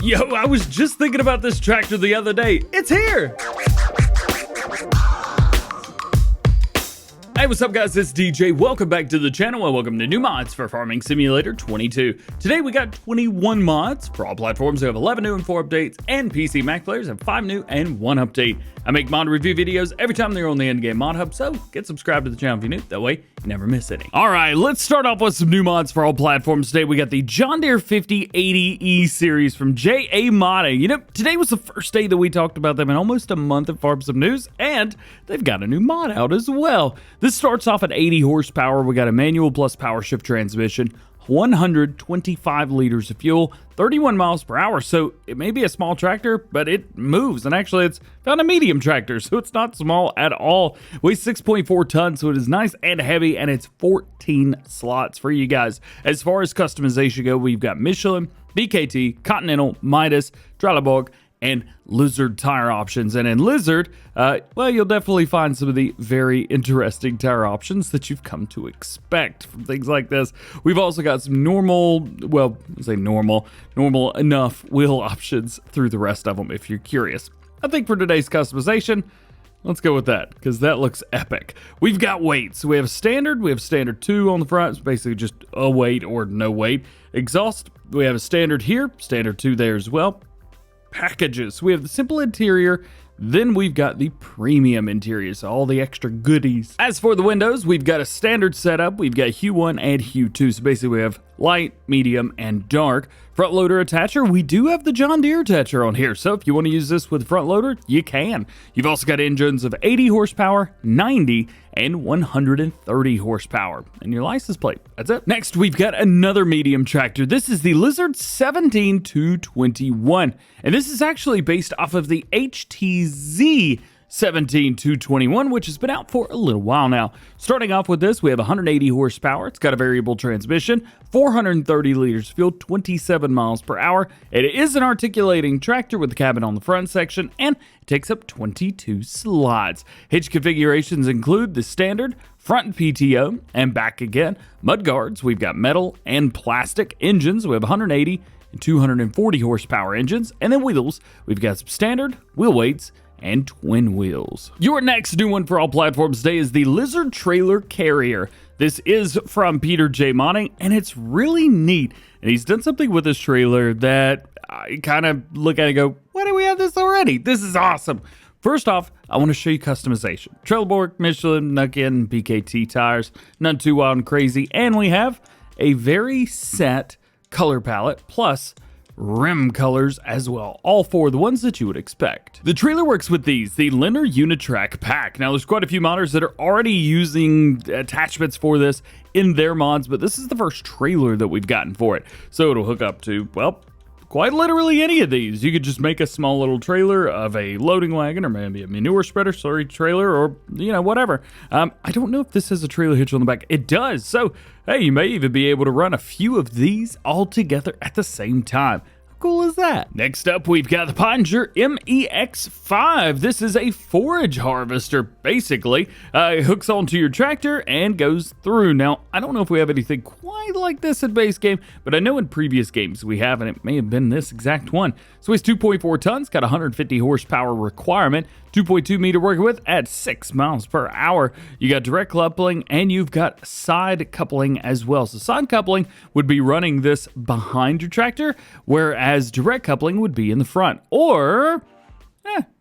Yo, I was just thinking about this tractor the other day. It's here! Hey, what's up guys, it's DJ. Welcome back to the channel and welcome to new mods for Farming Simulator 22. Today we got 21 mods for all platforms. We have 11 new and 4 updates, and PC Mac players have 5 new and 1 update. I make mod review videos every time they're on the Endgame Mod Hub, so get subscribed to the channel if you're new. That way you never miss any. Alright, let's start off with some new mods for all platforms today. We got the Deere 5080E series from DjGoHam Modding. You know, today was the first day that we talked about them in almost a month at Farm Some News, and they've got a new mod out as well. This starts off at 80 horsepower. We got a manual plus power shift transmission, 125 liters of fuel, 31 miles per hour. So it may be a small tractor, but it moves. And actually, it's found a medium tractor, so it's not small at all. Weighs 6.4 tons, so it is nice and heavy, and it's 14 slots for you guys. As far as customization go, we've got Michelin, BKT, Continental, Midas, Trelleborg, and Lizard tire options. And in Lizard, well, you'll definitely find some of the very interesting tire options that you've come to expect from things like this. We've also got some normal, well, I say normal enough wheel options through the rest of them if you're curious. I think for today's customization, let's go with that, because that looks epic. We've got weights. We have standard 2 on the front. It's basically just a weight or no weight. Exhaust, we have a standard here, standard 2 there as well. Packages, we have the simple interior, then we've got the premium interior, so all the extra goodies. As for the windows, we've got a standard setup. We've got Hue 1 and Hue 2, so basically we have light, medium, and dark. Front loader attacher, we do have the John Deere attacher on here, so if you want to use this with front loader, you can. You've also got engines of 80 horsepower, 90, and 130 horsepower, and your license plate. That's it. Next, we've got another medium tractor. This is the Lizard 17221, and this is actually based off of the HTZ 17221, which has been out for a little while now. Starting off with this, we have 180 horsepower. It's got a variable transmission, 430 liters of fuel, 27 miles per hour. It is an articulating tractor with the cabin on the front section, and it takes up 22 slots. Hitch configurations include the standard, front PTO, and back again. Mud guards, we've got metal and plastic. Engines, we have 180 and 240 horsepower engines. And then wheels, we've got some standard, wheel weights, and twin wheels. Your next new one for all platforms today is the Lizard Trailer Carrier. This is from Peter J. Modding, and it's really neat. And he's done something with this trailer that I kind of look at it and go, why do we have this already? This is awesome. First off, I want to show you customization. Trelleborg, Michelin, Nukin, BKT tires, none too wild and crazy. And we have a very set color palette, plus rim colors as well, all 4 the ones that you would expect. The trailer works with these, the Linear Unitrack pack. Now there's quite a few modders that are already using attachments for this in their mods, but this is the first trailer that we've gotten for it. So it'll hook up to, well, quite literally any of these. You could just make a small little trailer of a loading wagon, or maybe a manure spreader, trailer, or, you know, whatever. I don't know if this has a trailer hitch on the back. It does. So, hey, you may even be able to run a few of these all together at the same time. How cool is that? Next up, we've got the Poettinger MEX5. This is a forage harvester, basically. It hooks onto your tractor and goes through. Now, I don't know if we have anything quite like this in base game, but I know in previous games we have, and it may have been this exact one. So it's 2.4 tons, got 150 horsepower requirement, 2.2 meter working width at 6 miles per hour. You got direct coupling, and you've got side coupling as well. So side coupling would be running this behind your tractor, whereas direct coupling would be in the front. Or,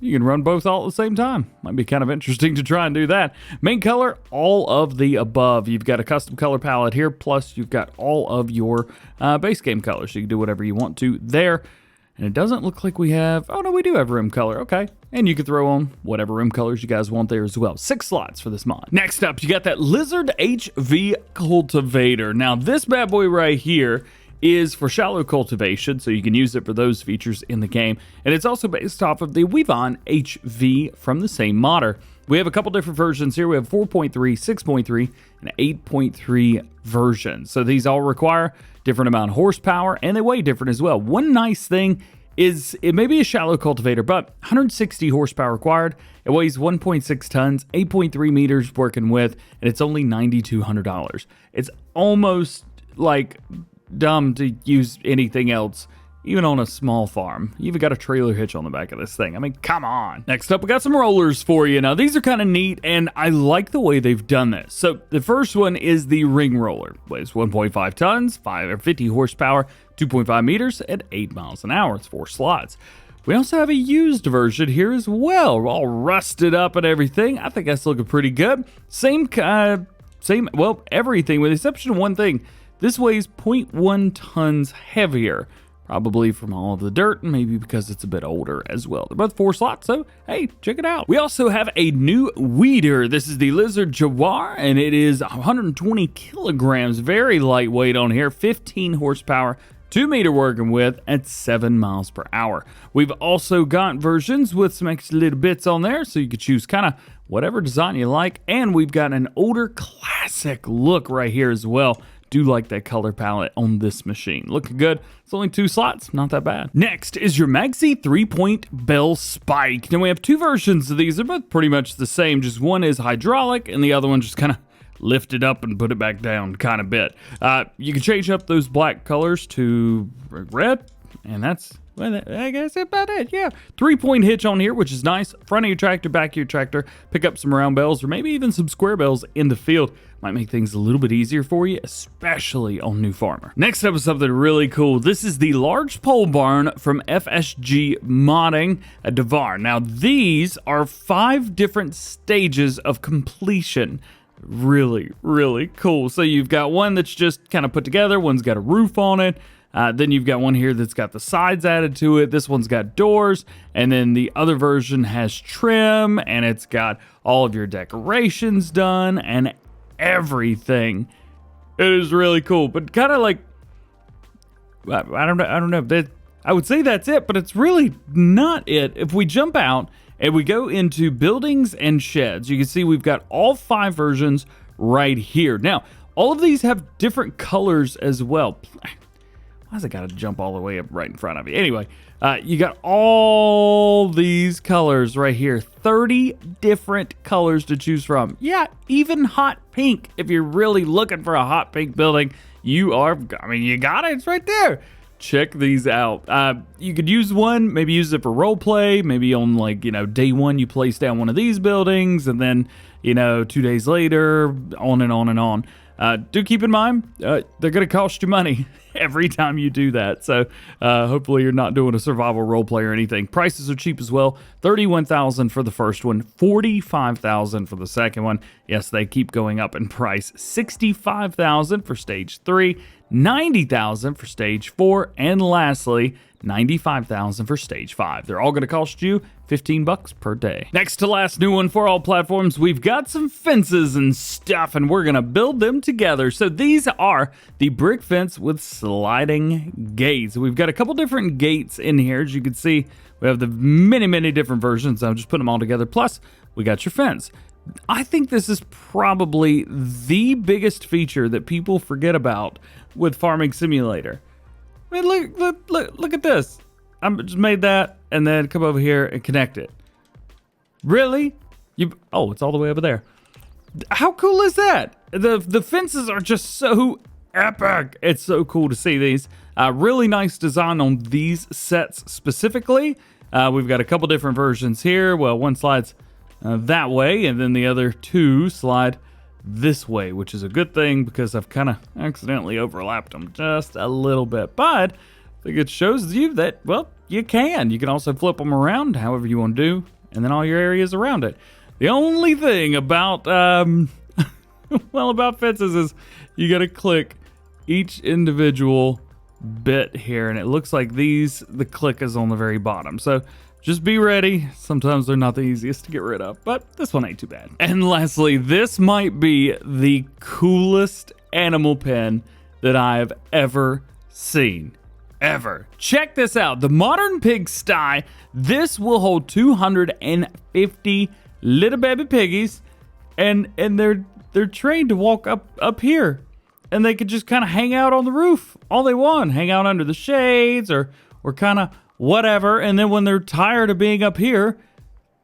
you can run both all at the same time. Might be kind of interesting to try and do that. Main color, all of the above. You've got a custom color palette here, plus you've got all of your base game colors. So you can do whatever you want to there. And it doesn't look like we have, oh no, we do have rim color, okay. And you can throw on whatever rim colors you guys want there as well. 6 slots for this mod. Next up, you got that Lizard HV cultivator. Now this bad boy right here is for shallow cultivation, so you can use it for those features in the game. And it's also based off of the Vaia HV from the same modder. We have a couple different versions here. We have 4.3, 6.3, and 8.3 versions. So these all require different amount of horsepower, and they weigh different as well. One nice thing is it may be a shallow cultivator, but 160 horsepower required. It weighs 1.6 tons, 8.3 meters working with, and it's only $9,200. It's almost like dumb to use anything else even on a small farm. You even got a trailer hitch on the back of this thing. I mean, come on. Next up, we got some rollers for you. Now, these are kind of neat, and I like the way they've done this. So the first one is the RingRoller. Weighs 1.5 tons, 50 horsepower, 2.5 meters at 8 miles an hour. It's 4 slots. We also have a used version here as well, all rusted up and everything. I think that's looking pretty good. Well, everything with the exception of one thing. This weighs 0.1 tons heavier. Probably from all of the dirt, and maybe because it's a bit older as well. They're both 4 slots, so hey, check it out. We also have a new weeder. This is the Lizard-Jawor, and it is 120 kilograms. Very lightweight on here, 15 horsepower, 2 meter working with at 7 miles per hour. We've also got versions with some extra little bits on there, so you could choose kind of whatever design you like. And we've got an older classic look right here as well. Do like that color palette on this machine. Looking good. It's only 2 slots, not that bad. Next is your Magsi 3-point Bale spike. Now we have 2 versions of these. They're both pretty much the same. Just one is hydraulic and the other one just kind of lift it up and put it back down kind of bit. You can change up those black colors to red, and that's, well, I guess about it, yeah. 3-point hitch on here, which is nice. Front of your tractor, back of your tractor. Pick up some round bells or maybe even some square bells in the field. Might make things a little bit easier for you, especially on new farmer. Next up is something really cool. This is the large pole barn from FSG Modding at DjGoHam. Now these are 5 different stages of completion. Really, really cool. So you've got one that's just kind of put together. One's got a roof on it. Then you've got one here that's got the sides added to it. This one's got doors. And then the other version has trim, and it's got all of your decorations done and everything. It is really cool, but kind of like, I don't know. I would say that's it, but it's really not it. If we jump out and we go into buildings and sheds, you can see we've got all 5 versions right here. Now, all of these have different colors as well. Why's it got to jump all the way up right in front of you? Anyway, you got all these colors right here. 30 different colors to choose from. Yeah, even hot pink. If you're really looking for a hot pink building, you got it. It's right there. Check these out. You could use one, maybe use it for role play. Maybe on day 1 you place down one of these buildings, and then 2 days later, on and on and on. Do keep in mind, they're going to cost you money every time you do that. So hopefully you're not doing a survival role play or anything. Prices are cheap as well. $31,000 for the first one, $45,000 for the second one. Yes, they keep going up in price. $65,000 for stage 3, $90,000 for stage 4, and lastly, $95,000 for stage 5. They're all going to cost you $15 per day. Next to last new one for all platforms, we've got some fences and stuff, and we're going to build them together. So these are the brick fence with sliding gates. We've got a couple different gates in here. As you can see, we have the many different versions. I'll just put them all together. Plus, we got your fence. I think this is probably the biggest feature that people forget about with Farming Simulator. I mean, look at this. I just made that and then come over here and connect it. Really? Oh, it's all the way over there. How cool is that? The fences are just so epic. It's so cool to see these. Really nice design on these sets specifically. We've got a couple different versions here. Well, one slides that way, and then the other 2 slide this way, which is a good thing because I've kind of accidentally overlapped them just a little bit. But I think it shows you that, well, you can also flip them around however you want to do, and then all your areas around it. The only thing about about fences is you got to click each individual bit here, and it looks like the click is on the very bottom. So just be ready. Sometimes they're not the easiest to get rid of, but this one ain't too bad. And lastly, this might be the coolest animal pen that I've ever seen. Ever. Check this out. The modern Pigsty. This will hold 250 little baby piggies, and they're trained to walk up here, and they could just kind of hang out on the roof all they want, hang out under the shades or kind of whatever. And then when they're tired of being up here,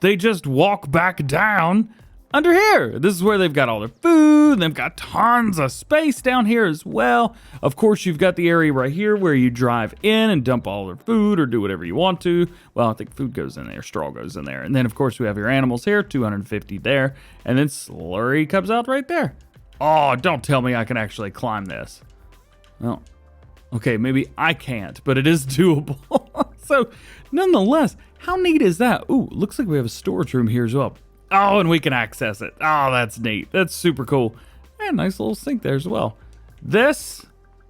they just walk back down under here. This is where they've got all their food. They've got tons of space down here as well. Of course, you've got the area right here where you drive in and dump all their food or do whatever you want to. Well, I think food goes in there, straw goes in there. And then, of course, we have your animals here, 250 there. And then slurry comes out right there. Oh, don't tell me I can actually climb this. Well, okay, maybe I can't, but it is doable. So, nonetheless, how neat is that? Ooh, looks like we have a storage room here as well. Oh, and we can access it. Oh, that's neat. That's super cool. And nice little sink there as well. This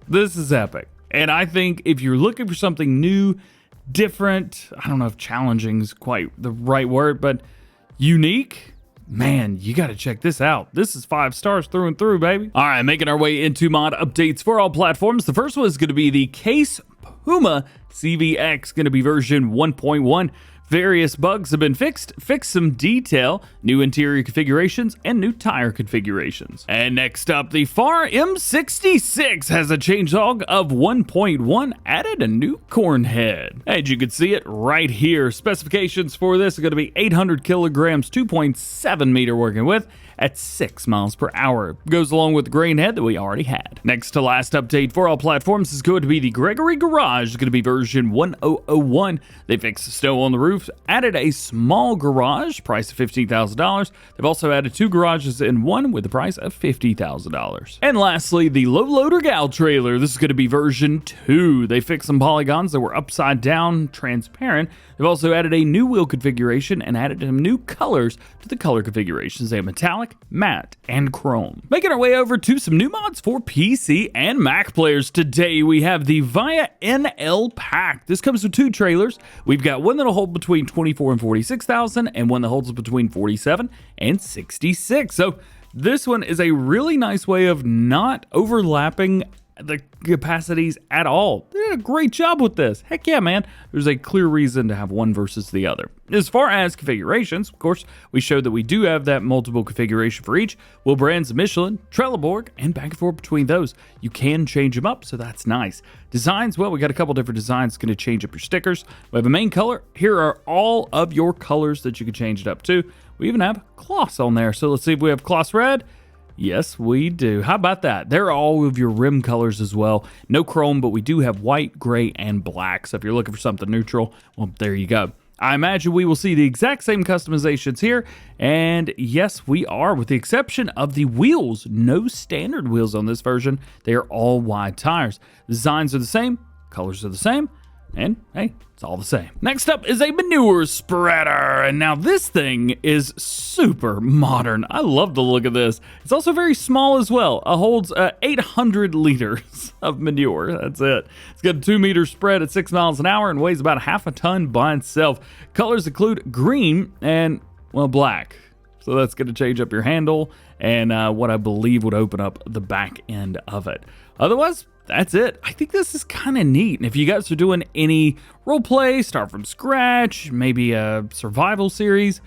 is epic. And I think if you're looking for something new, different, I don't know if challenging is quite the right word, but unique, man, you got to check this out. This is 5 stars through and through, baby. All right, making our way into mod updates for all platforms. The first one is going to be the Case Puma CVX, going to be version 1.1. Various bugs have been fixed some detail, new interior configurations, and new tire configurations. And next up, the Fahr M66 has a changelog of 1.1, added a new corn head. As you can see it right here, specifications for this are going to be 800 kilograms, 2.7 meter working width, at 6 miles per hour. Goes along with the grain head that we already had. Next to last update for all platforms is going to be the Gregory Garage. It's going to be version 1001. They fixed the snow on the roof, added a small garage, price of $15,000. They've also added 2 garages in one with the price of $50,000. And lastly, the Loader Galtrailer. This is going to be version 2. They fixed some polygons that were upside down, transparent. They've also added a new wheel configuration and added some new colors to the color configurations. They have metallic, matte, and chrome. Making our way over to some new mods for PC and Mac players. Today we have the Vaia NL Pack. This comes with 2 trailers. We've got one that'll hold between 24 and 46,000 and one that holds between 47 and 66. So this one is a really nice way of not overlapping the capacities at all. They did a great job with this. Heck yeah, man. There's a clear reason to have one versus the other. As far as configurations, of course, we showed that we do have that multiple configuration for each. Wheel brands of Michelin, Trelleborg, and back and forth between those. You can change them up, so that's nice. Designs, well, we got a couple different designs. Going to change up your stickers. We have a main color. Here are all of your colors that you can change it up to. We even have cloths on there. So let's see if we have cloth red. Yes, we do. How about that? There are all of your rim colors as well. No chrome, but we do have white, gray, and black. So if you're looking for something neutral, well, there you go. I imagine we will see the exact same customizations here. And yes, we are, with the exception of the wheels. No standard wheels on this version. They are all wide tires. Designs are the same. Colors are the same. And hey, it's all the same. Next up is a manure spreader. And now this thing is super modern. I love the look of this. It's also very small as well. It holds 800 liters of manure. That's it. It's got a 2-meter spread at 6 miles an hour and weighs about half a ton by itself. Colors include green and, well, black. So that's going to change up your handle and what I believe would open up the back end of it. Otherwise, that's it. I think this is kind of neat. And if you guys are doing any role play, start from scratch, maybe a survival series,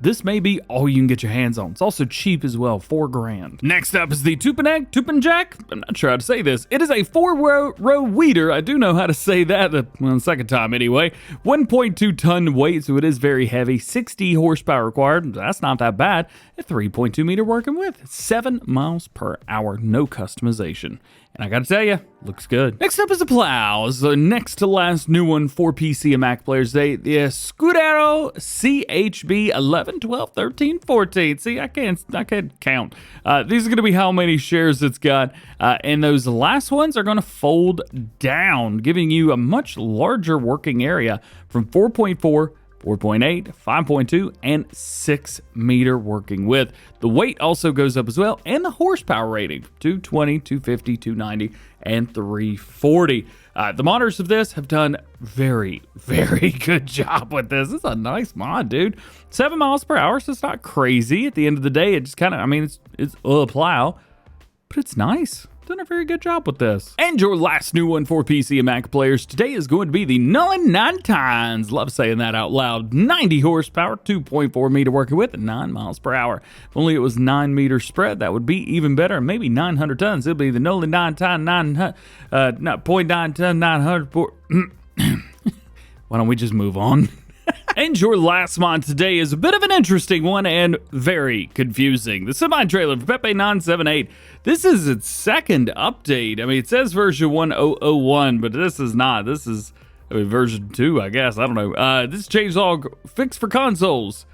this may be all you can get your hands on. It's also cheap as well, $4 grand. Next up is the Tupanjac. I'm not sure how to say this. It is a 4-row weeder. I do know how to say that, well, the second time anyway. 1.2 ton weight, so it is very heavy. 60 horsepower required. That's not that bad. A 3.2 meter working width. 7 miles per hour. No customization. And I gotta tell you, looks good. Next up is the plow. It's the next to last new one for PC and Mac players. The Escudero CHB 11, 12, 13, 14. See, I can't count. These are gonna be how many shares it's got. And those last ones are gonna fold down, giving you a much larger working area from 4.4, 4.8, 5.2, and 6 meter working width. The weight also goes up as well, and the horsepower rating, 220, 250, 290, and 340. The modders of this have done very, very good job with this. It's a nice mod, dude. 7 miles per hour, so it's not crazy. At the end of the day, it just kind of, I mean, it's a plow, but it's nice. Done a very good job with this. And your last new one for PC and Mac players today is going to be the Noli 9 tons. Love saying that out loud. 90 horsepower, 2.4 meter working width, and 9 miles per hour. If only it was 9 meter spread, that would be even better. Maybe 900 tons. It'll be the Noli 9 ton, 0.9 ton, 900. Why don't we just move on? And your last mod today is a bit of an interesting one and very confusing. The semi-trailer for Pepe 978. This is its second update. I mean, it says version 1001, but this is not. This is version 2, I guess. I don't know. This changelog fix for consoles.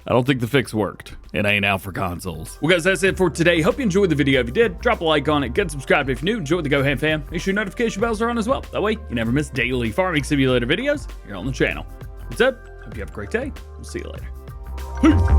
I don't think the fix worked. It ain't out for consoles. Well, guys, that's it for today. Hope you enjoyed the video. If you did, drop a like on it. Get subscribed if you're new. Enjoy the DjGoHam fam. Make sure your notification bells are on as well. That way, you never miss daily farming simulator videos here on the channel. That's it. Hope you have a great day. We'll see you later. Peace.